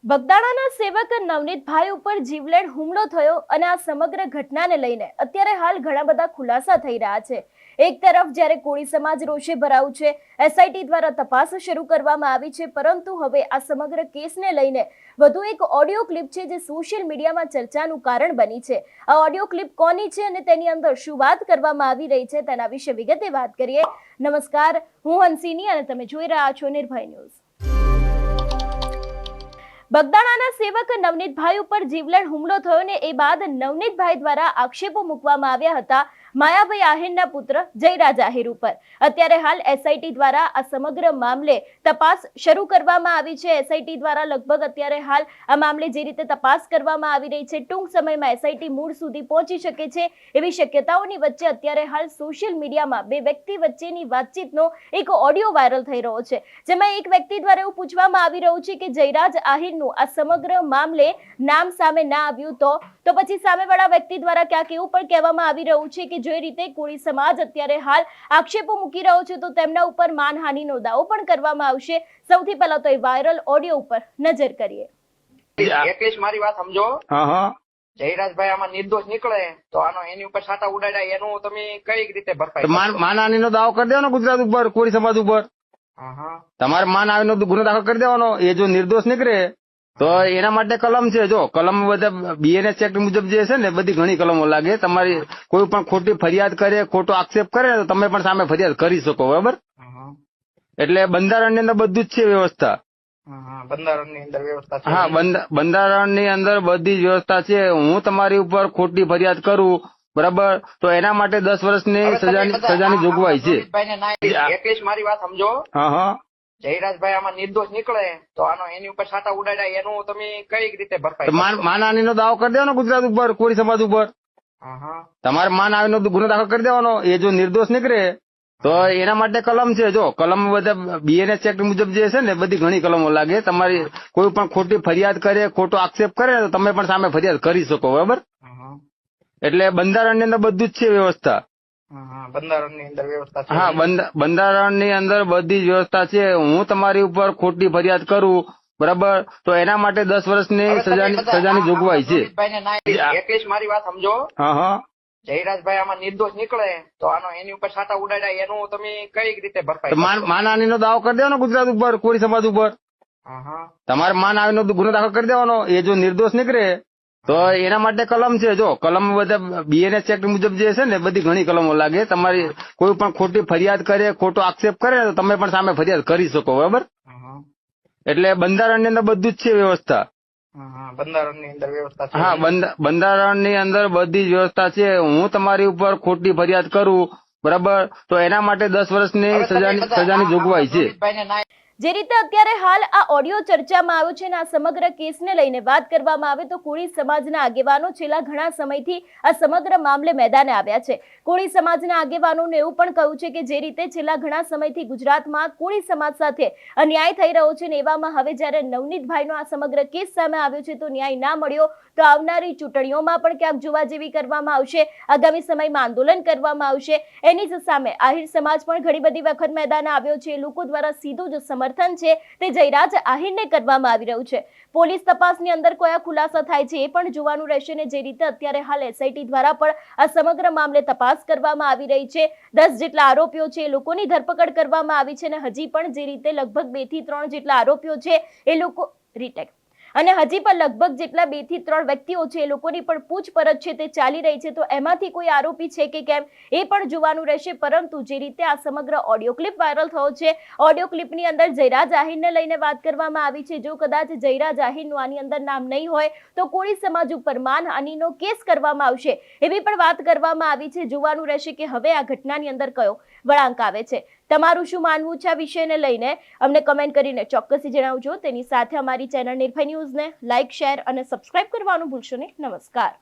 બગદાણાના સેવક નવનીતભાઈ ઉપર જીવલેણ હુમલો થયો અને આ સમગ્ર ઘટનાને લઈને અત્યારે હાલ ઘણા બધા ખુલાસા થઈ રહ્યા છે। એક તરફ જ્યારે કોળી સમાજ રોષે ભરાયું છે, એસઆઈટી દ્વારા તપાસ શરૂ કરવામાં આવી છે, પરંતુ હવે આ સમગ્ર કેસને લઈને વધુ એક ઓડિયો ક્લિપ છે જે સોશિયલ મીડિયામાં ચર્ચાનું કારણ બની છે। આ ઓડિયો ક્લિપ કોની છે અને તેની અંદર શું વાત કરવામાં આવી રહી છે તેના વિશે વિગતે વાત કરીએ। નમસ્કાર, હું હંસિની અને તમે જોઈ રહ્યા છો નિર્ભય ન્યૂઝ। બગદાણાના સેવક નવનીતભાઈ ઉપર જીવલેણ હુમલો થયો ને એ બાદ નવનીતભાઈ દ્વારા આક્ષેપો મૂકવામાં આવ્યા હતા માયાભાઈ આહિરના પુત્ર જયરાજ આહિર ઉપર। અત્યારે હાલ એસઆઈટી દ્વારા આ સમગ્ર મામલે તપાસ શરૂ કરવામાં આવી છે। એસઆઈટી દ્વારા લગભગ અત્યારે હાલ આ મામલે જે રીતે તપાસ કરવામાં આવી રહી છે, ટૂંક સમયમાં એસઆઈટી મૂળ સુધી પહોંચી શકે છે એવી શક્યતાઓની વચ્ચે અત્યારે હાલ સોશિયલ મીડિયામાં બે વ્યક્તિ વચ્ચેની વાતચીતનો એક ઓડિયો વાયરલ થઈ રહ્યો છે, જેમાં એક વ્યક્તિ દ્વારા એવું પૂછવામાં આવી રહ્યું છે કે જયરાજ આહિરનું આ સમગ્ર મામલે નામ સામે ના આવ્યું તો પછી સામેવાળા વ્યક્તિ દ્વારા ક્યાંક એવું પણ કહેવામાં આવી રહ્યું છે કે જે રીતે કોળી સમાજ અત્યારે હાલ આક્ષેપો મૂકી રહ્યો છે તો તેમના ઉપર માનહાનિનો દાવો પણ કરવામાં આવશે। સૌથી પહેલા તો એ વાયરલ ઓડિયો ઉપર નજર કરીએ। એકલીસ મારી વાત સમજો। જયરાજભાઈ આમાં નિર્દોષ નીકળે તો આનો એની ઉપર છાંટા ઉડાડ્યા એનું તમે કઈ રીતે ભરપાઈ? માનહાનિનો દાવો કરી દેવાનો ગુજરાત ઉપર, કોળી સમાજ ઉપર। તમારે માનહાનિનો ગુનો દાખલ કરી દેવાનો। એ જો નિર્દોષ નીકળે તો એના માટે કલમ છે। જો કલમ બધા બીએનએસ એક્ટ મુજબ જે છે ને બધી ઘણી કલમો લાગે। તમારી કોઈ પણ ખોટી ફરિયાદ કરે, ખોટો આક્ષેપ કરે તો તમે પણ સામે ફરિયાદ કરી શકો, બરાબર? એટલે બંધારણની અંદર બધું જ છે વ્યવસ્થા। બંધારણની અંદર વ્યવસ્થા છે। હા, બંધારણની અંદર બધી જ વ્યવસ્થા છે। હું તમારી ઉપર ખોટી ફરિયાદ કરું, બરાબર, તો એના માટે 10 વર્ષની સજાની જોગવાઈ છે। એકલીસ મારી વાત સમજો। જયરાજભાઈ આમાં નિર્દોષ નીકળે તો આનો એની ઉપર છાંટા ઉડાડ્યા એનું તમે કઈ રીતે ભરપાઈ? માનહાનિનો દાવો કરી દેવાનો ગુજરાત ઉપર, કોળી સમાજ ઉપર। તમારે માનહાનિનો ગુનો દાખલ કરી દેવાનો। એ જો નિર્દોષ નીકળે તો એના માટે કલમ છે। જો કલમ બધા બીએનએસ એક્ટ મુજબ જે છે ને બધી ઘણી કલમો લાગે। તમારી કોઈ પણ ખોટી ફરિયાદ કરે, ખોટો આક્ષેપ કરે તો તમે પણ સામે ફરિયાદ કરી શકો, બરાબર? એટલે બંધારણની અંદર બધું જ છે વ્યવસ્થા। બંધારણની અંદર વ્યવસ્થા છે। હા, બંધારણની અંદર બધી જ વ્યવસ્થા છે। હું તમારી ઉપર ખોટી ફરિયાદ કરું, બરાબર, તો એના માટે 10 વર્ષની સજાની જોગવાઈ છે। એકલીસ મારી વાત સમજો। જયરાજભાઈ આમાં નિર્દોષ નીકળે તો આનો એની ઉપર છાંટા ઉડાડ્યા એનું તમે કઈ રીતે ભરપાઈ? માનહાનિનો દાવો કરી દેવાનો ગુજરાત ઉપર, કોળી સમાજ ઉપર। તમારે માનહાનિનો ગુનો દાખલ કરી દેવાનો। એ જો નિર્દોષ નીકળે તો એના માટે કલમ છે। જો કલમ બધા બીએનએસ એક્ટ મુજબ જે છે ને બધી ઘણી કલમો લાગે। તમારી કોઈ પણ ખોટી ફરિયાદ કરે, ખોટો આક્ષેપ કરે તો તમે પણ સામે ફરિયાદ કરી શકો, બરાબર? એટલે બંધારણની અંદર બધું જ છે વ્યવસ્થા। બંધારણની અંદર વ્યવસ્થા છે। હા, બંધારણની અંદર બધી જ વ્યવસ્થા છે। હું તમારી ઉપર ખોટી ફરિયાદ કરું, બરાબર, તો એના માટે 10 વર્ષની સજાની જોગવાઈ છે। જે રીતે અત્યારે હાલ આ ઓડિયો ચર્ચામાં આવ્યો છે અને આ સમગ્ર કેસને લઈને વાત કરવામાં આવે તો કોળી સમાજના આગેવાનો છેલ્લા ઘણા સમયથી આ સમગ્ર મામલે મેદાને આવ્યા છે। કોળી સમાજના આગેવાનોને એવું પણ કહ્યું છે કે જે રીતે છેલ્લા ઘણા સમયથી ગુજરાતમાં કોળી સમાજ સાથે અન્યાય થઈ રહ્યો છે ને એવામાં હવે જ્યારે નવનીતભાઈનો આ સમગ્ર કેસ સામે આવ્યો છે તો ન્યાય ના મળ્યો તો આવનારી ચૂંટણીઓમાં પણ ક્યાંક જોવા જેવી કરવામાં આવશે, આગામી સમયમાં આંદોલન કરવામાં આવશે। એની જ સામે આહિર સમાજ પણ ઘણી બધી વખત મેદાને આવ્યો છે। લોકો દ્વારા સીધું જ સમર્થન છે તે જયરાજ આહિરને કરવામાં આવી રહ્યું છે। પોલીસ તપાસની અંદર કયા ખુલાસા થાય છે એ પણ જોવાનું રહેશે ને જે રીતે અત્યારે હાલ એસઆઈટી દ્વારા પણ આ સમગ્ર મામલે તપાસ કરવામાં આવી રહી છે। 10 જેટલા આરોપીઓ છે એ લોકોની ધરપકડ કરવામાં આવી છે અને હજી પણ જે રીતે લગભગ 2 થી 3 જેટલા આરોપીઓ છે એ લોકો રીટેક અને હજી પણ લગભગ જેટલા 2 થી 3 વ્યક્તિઓ છે એ લોકોની પણ પૂછપરછ છે તે ચાલી રહી છે, તો એમાંથી કોઈ આરોપી છે કે કેમ એ પણ જોવાનું રહેશે। પરંતુ જે રીતે આ સમગ્ર ઓડિયો ક્લિપ વાયરલ થયો છે, ઓડિયો ક્લિપની અંદર જયરાજ આહિરને લઈને વાત કરવામાં આવી છે। જો કદાચ જયરાજ આહિરનું આની અંદર નામ નહીં હોય તો કોળી સમાજ ઉપર માનહાનિનો કેસ કરવામાં આવશે એવી પણ વાત કરવામાં આવી છે। જોવાનું રહેશે કે હવે આ ઘટનાની અંદર કયો વળાંક આવે છે। તમારું શું માનવું છે આ વિષયને લઈને અમને કમેન્ટ કરીને ચોક્કસથી જણાવજો। તેની સાથે અમારી ચેનલ નિર્ભય ન્યૂઝને લાઇક, શેર અને સબસ્ક્રાઇબ કરવાનું ભૂલશો નહીં। નમસ્કાર।